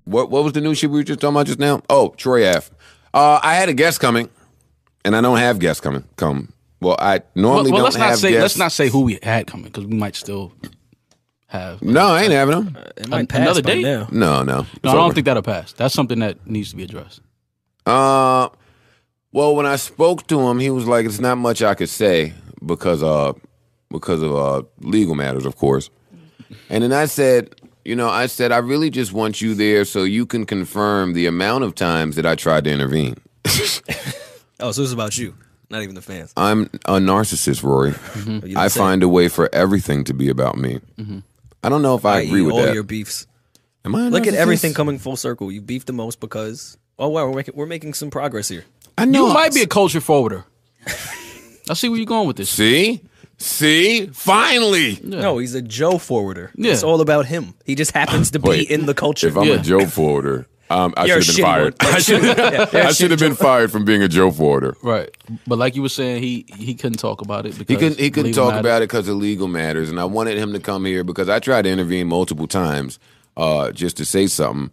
What was the new shit we were just talking about just now? Oh, Troy Ave. I had a guest coming, and I don't have guests come. Well, I normally don't have guests. Let's not say who we had coming because we might still have. No, I ain't having them. It might pass Another by date? now. No. I don't think that'll pass. That's something that needs to be addressed. Well, when I spoke to him, he was like, "It's not much I could say because of legal matters, of course." And then I said, I really just want you there so you can confirm the amount of times that I tried to intervene. Oh, so it's about you, not even the fans. I'm a narcissist, Rory. Mm-hmm. I find a way for everything to be about me. Mm-hmm. I don't know if I agree with all that. your beefs. Am I a Look at narcissist? everything coming full circle. You beef the most because wow, we're making some progress here. I know. You might be a culture forwarder. I see where you're going with this. See, finally. Yeah. No, he's a Joe forwarder. Yeah. It's all about him. He just happens to be Wait, in the culture. If I'm a Joe forwarder, I You're should have been a shitty fired. one. I should have been fired from being a Joe forwarder. Right, but like you were saying, he couldn't talk about it because He couldn't talk about it because of legal matters, and I wanted him to come here because I tried to intervene multiple times just to say something.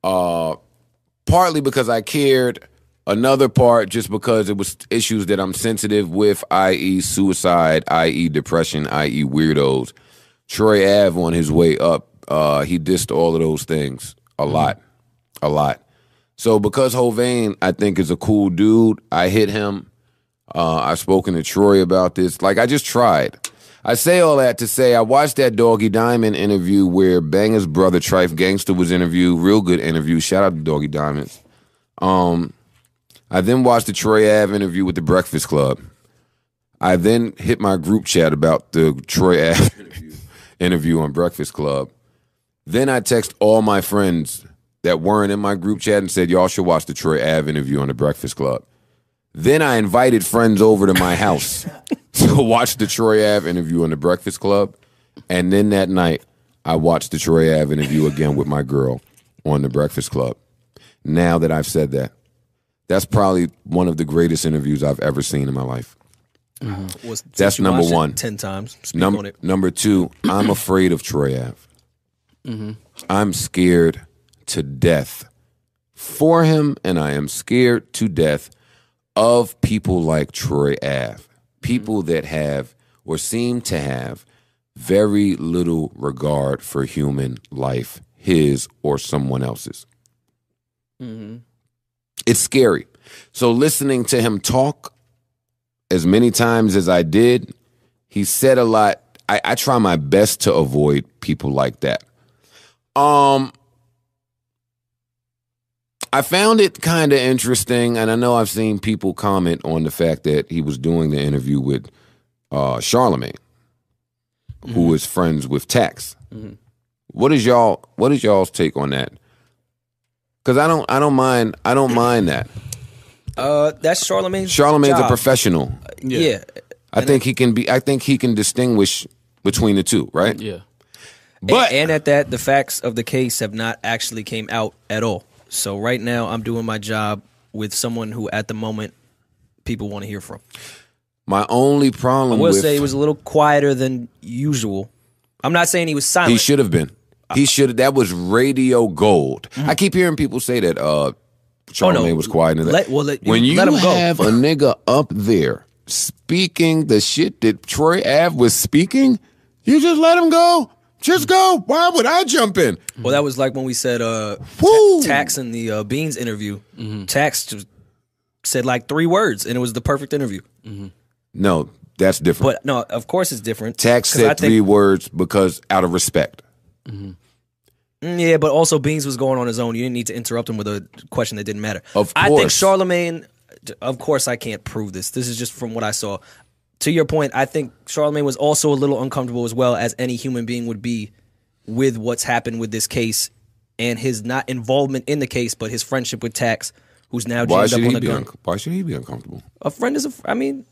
Partly because I cared. Another part just because it was issues that I'm sensitive with, i.e. suicide, i.e. depression, i.e. weirdos. Troy Ave on his way up, he dissed all of those things a lot. So because Hovain, I think, is a cool dude, I hit him. I've spoken to Troy about this. Like, I just tried. I say all that to say I watched that Doggy Diamond interview where Banger's brother Trife Gangster was interviewed. Real good interview. Shout out to Doggy Diamonds. I then watched the Troy Ave interview with the Breakfast Club. I then hit my group chat about the Troy Ave interview on Breakfast Club. Then I text all my friends that weren't in my group chat and said, y'all should watch the Troy Ave interview on the Breakfast Club. Then I invited friends over to my house to watch the Troy Ave interview on the Breakfast Club. And then that night, I watched the Troy Ave interview again with my girl on the Breakfast Club. Now that I've said that, that's probably one of the greatest interviews I've ever seen in my life. Mm-hmm. That's number one. 10 times. Speak on it. Number two, I'm afraid of Troy Ave. Mm-hmm. I'm scared to death for him, and I am scared to death of people like Troy Ave. People that have or seem to have very little regard for human life, his or someone else's. Mm-hmm. It's scary. So listening to him talk as many times as I did, he said a lot. I try my best to avoid people like that. I found it kind of interesting, and I know I've seen people comment on the fact that he was doing the interview with Charlemagne, who is friends with Tax. Mm-hmm. What is y'all's take on that? Because I don't mind that. That's Charlemagne's Charlemagne's job. a professional. Yeah. I think he can distinguish between the two, right? Yeah. But and at that, the facts of the case have not actually came out at all. So right now, I'm doing my job with someone who, at the moment, people want to hear from. my only problem I will with say he was a little quieter than usual. I'm not saying he was silent. he should have been. He should. That was radio gold. I keep hearing people say that Charlamagne was quiet. And when you let him go. have a nigga up there speaking the shit that Troy Ave was speaking, you just let him go. Just go. Why would I jump in? Well, that was like when we said Tax in the Beans interview. Tax just said like 3 words, and it was the perfect interview. No, that's different. But no, of course it's different. Tax said 3 words because out of respect. Yeah, but also Beans was going on his own. You didn't need to interrupt him with a question that didn't matter. Of I think course. Charlemagne, of course I can't prove this. This is just from what I saw. To your point, I think Charlemagne was also a little uncomfortable as well as any human being would be with what's happened with this case and his not involvement in the case, but his friendship with Tax, who's now jammed up on the gun. Why should he be uncomfortable? A friend is I mean,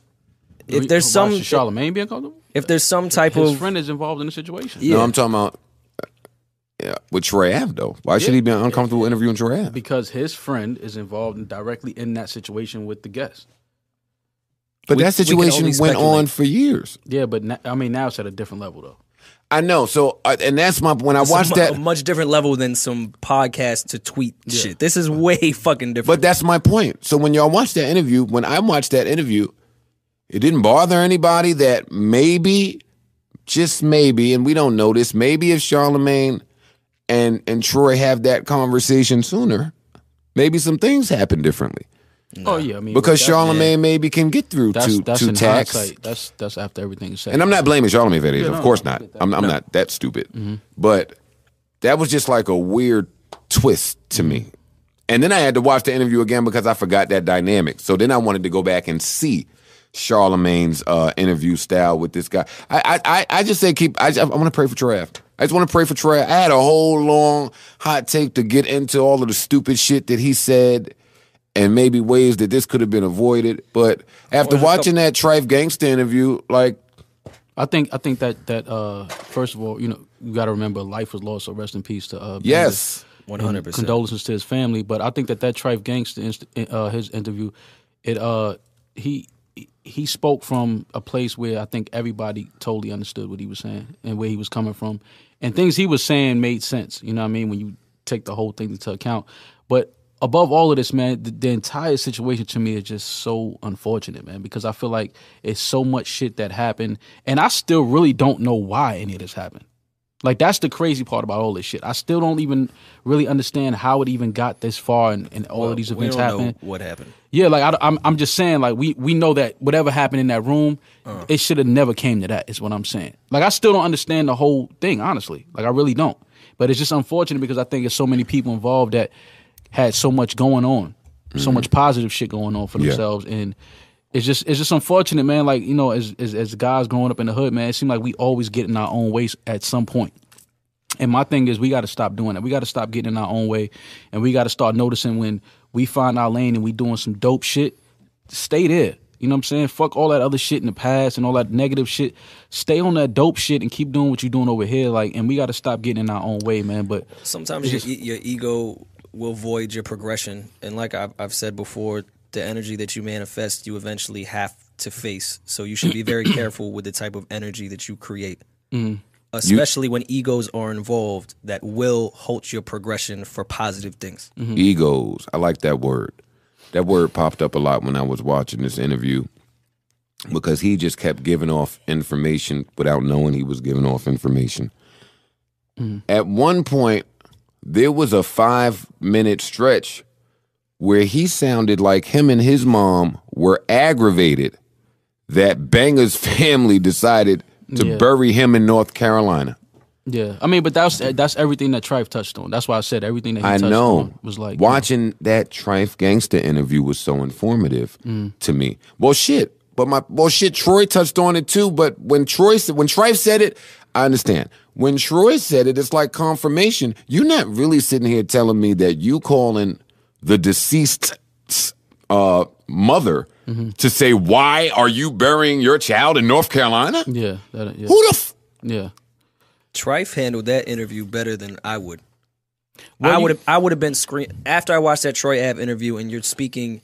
if there's some... Should Charlemagne be uncomfortable? If there's some type His of... friend is involved in the situation. Yeah. No, I'm talking about with Troy Ave, though. Why should he be uncomfortable interviewing Troy Ave? Because his friend is involved directly in that situation with the guest. But We- that we can situation only went on speculate. for years. Yeah, but now it's at a different level, though. I know. So, and that's when I watched that. A much different level than some podcast to tweet shit. This is way fucking different. But that's my point. So when y'all watch that interview, when I watched that interview, it didn't bother anybody that maybe, just maybe, and we don't know this, maybe if Charlamagne and Troy have that conversation sooner, maybe some things happen differently. No. Oh yeah, I mean, because Charlamagne maybe can get through to tax. Hindsight. That's after everything is said. And I'm not blaming Charlamagne for that. Of course not. I'm not that stupid. Mm-hmm. But that was just like a weird twist to me. And then I had to watch the interview again because I forgot that dynamic. So then I wanted to go back and see Charlamagne's interview style with this guy. I just say I want to pray for Troy Ave. I just want to pray for Troy. I had a whole long hot take to get into all of the stupid shit that he said and maybe ways that this could have been avoided. But after watching that Trife Gangsta interview, like, I think that first of all, you got to remember life was lost, so rest in peace to yes, 100%. Condolences to his family. But I think that Trife Gangsta his interview, he spoke from a place where I think everybody totally understood what he was saying and where he was coming from, and things he was saying made sense. You know what I mean? When you take the whole thing into account, but above all of this, man, the entire situation to me is just so unfortunate, man, because I feel like it's so much shit that happened, and I still really don't know why any of this happened. Like, that's the crazy part about all this shit. I still don't even really understand how it even got this far and all of these events happened. What happened? Yeah, like, I'm just saying, like, we know that whatever happened in that room, it should have never came to that, is what I'm saying. Like, I still don't understand the whole thing, honestly. Like, I really don't. But it's just unfortunate because I think there's so many people involved that had so much going on, so much positive shit going on for themselves, and it's just unfortunate, man. Like, as guys growing up in the hood, man, it seems like we always get in our own way at some point. And my thing is, we got to stop doing that. We got to stop getting in our own way, and we got to start noticing when we find our lane and we doing some dope shit. Stay there. You know what I'm saying? Fuck all that other shit in the past and all that negative shit. Stay on that dope shit and keep doing what you're doing over here. Like, and we got to stop getting in our own way, man. But sometimes your ego will void your progression, and like I've said before, the energy that you manifest, you eventually have to face. So you should be very careful with the type of energy that you create, especially when egos are involved. That will halt your progression for positive things. Egos, I like that word. That word popped up a lot when I was watching this interview because he just kept giving off information without knowing he was giving off information. At one point, there was a 5-minute stretch where he sounded like him and his mom were aggravated that Banger's family decided to bury him in North Carolina. Yeah, I mean, but that's everything that Trife touched on. That's why I said everything that he touched on was like... Watching that Trife Gangsta interview was so informative to me. Well, shit. Troy touched on it too, but when Trife said it, I understand. When Troy said it, it's like confirmation. You're not really sitting here telling me that you calling the deceased mother to say, why are you burying your child in North Carolina? Yeah. Who the Yeah. Trife handled that interview better than I would. I would have been screaming after I watched that Troy Ave interview, and you're speaking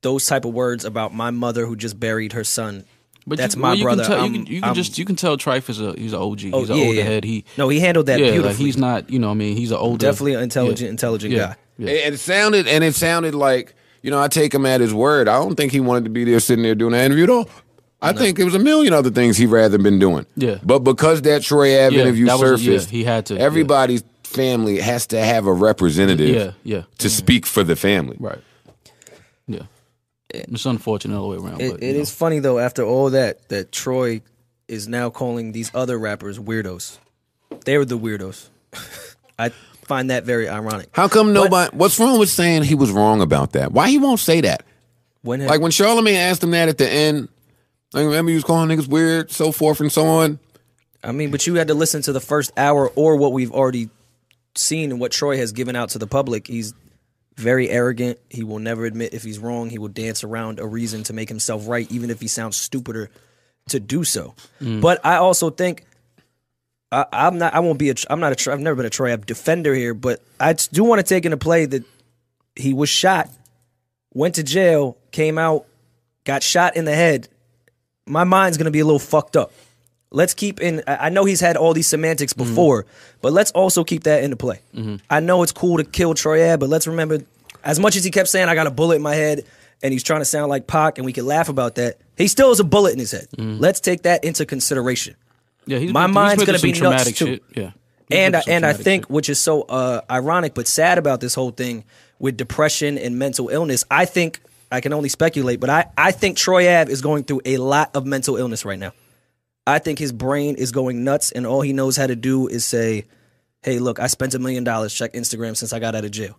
those type of words about my mother who just buried her son. But that's my brother. You can tell Trife he's an OG. He's an older head. He handled that beautifully. Like he's not, he's an older, definitely an intelligent guy. Yeah. And it sounded like, I take him at his word. I don't think he wanted to be there sitting there doing that interview though. I think there was a million other things he'd rather been doing. Yeah. But because that Troy Ave interview surfaced, he had to. Everybody's family has to have a representative to speak for the family. Right. Yeah. It's unfortunate all the way around. It is funny, though, after all that Troy is now calling these other rappers weirdos. They were the weirdos. I find that very ironic. How come nobody... What's wrong with saying he was wrong about that? Why he won't say that? When Charlamagne asked him that at the end... I remember he was calling niggas weird, so forth and so on. I mean, but you had to listen to the first hour or what we've already seen and what Troy has given out to the public. He's very arrogant. He will never admit if he's wrong. He will dance around a reason to make himself right, even if he sounds stupider to do so. But I also think I've never been a Troy Ave defender here, but I do want to take into play that he was shot, went to jail, came out, got shot in the head. My mind's going to be a little fucked up. Let's keep in. I know he's had all these semantics before, but let's also keep that into play. I know it's cool to kill Troy Ave, but let's remember, as much as he kept saying, I got a bullet in my head, and he's trying to sound like Pac, and we can laugh about that, he still has a bullet in his head. Let's take that into consideration. Yeah, my mind's going to be nuts, traumatic too. shit. Yeah. And I think, which is so ironic but sad about this whole thing with depression and mental illness, I think, I can only speculate, but I think Troy Ave is going through a lot of mental illness right now. I think his brain is going nuts, and all he knows how to do is say, hey, look, I spent $1 million, check Instagram since I got out of jail.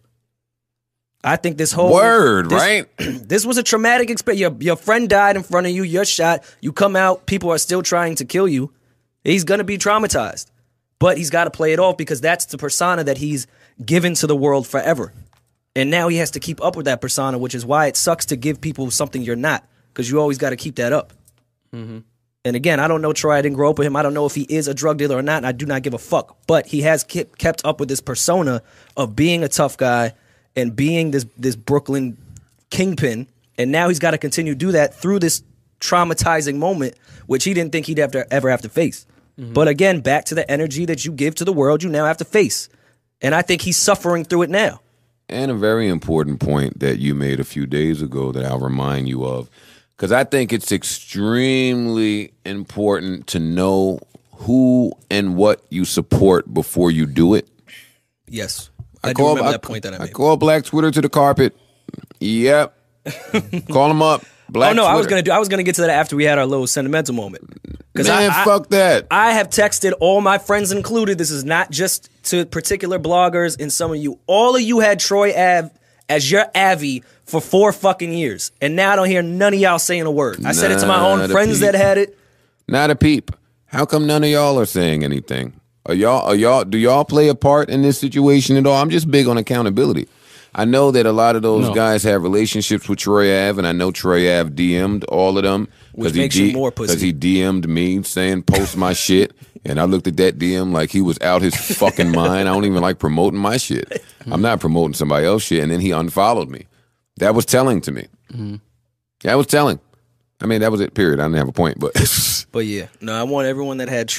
I think this whole... right? This was a traumatic experience. Your friend died in front of you, you're shot, you come out, people are still trying to kill you. He's going to be traumatized. But he's got to play it off because that's the persona that he's given to the world forever. And now he has to keep up with that persona, which is why it sucks to give people something you're not, because you always got to keep that up. And again, I don't know Troy. I didn't grow up with him. I don't know if he is a drug dealer or not, and I do not give a fuck. But he has kept up with this persona of being a tough guy and being this Brooklyn kingpin. And now he's got to continue to do that through this traumatizing moment, which he didn't think he'd ever have to face. But again, back to the energy that you give to the world, you now have to face. And I think he's suffering through it now. And a very important point that you made a few days ago that I'll remind you of, because I think it's extremely important to know who and what you support before you do it. Yes. I do remember that point that I made. I call Black Twitter to the carpet. Yep. Call him up. Black Twitter. I I was gonna get to that after we had our little sentimental moment. Man, fuck that. I have texted all my friends included. This is not just to particular bloggers and some of you. All of you had Troy Ave as your Avi for 4 fucking years. And now I don't hear none of y'all saying a word. I said it to my own friends that had it. Not a peep. How come none of y'all are saying anything? Do y'all play a part in this situation at all? I'm just big on accountability. I know that a lot of those guys have relationships with Troy Ave, and I know Troy Ave DM'd all of them because he DM'd me saying post my shit, and I looked at that DM like he was out his fucking mind. I don't even like promoting my shit. I'm not promoting somebody else's shit, and then he unfollowed me. That was telling to me. That was telling. I mean, that was it, period. I didn't have a point, but... But yeah, no, I want everyone that had Troy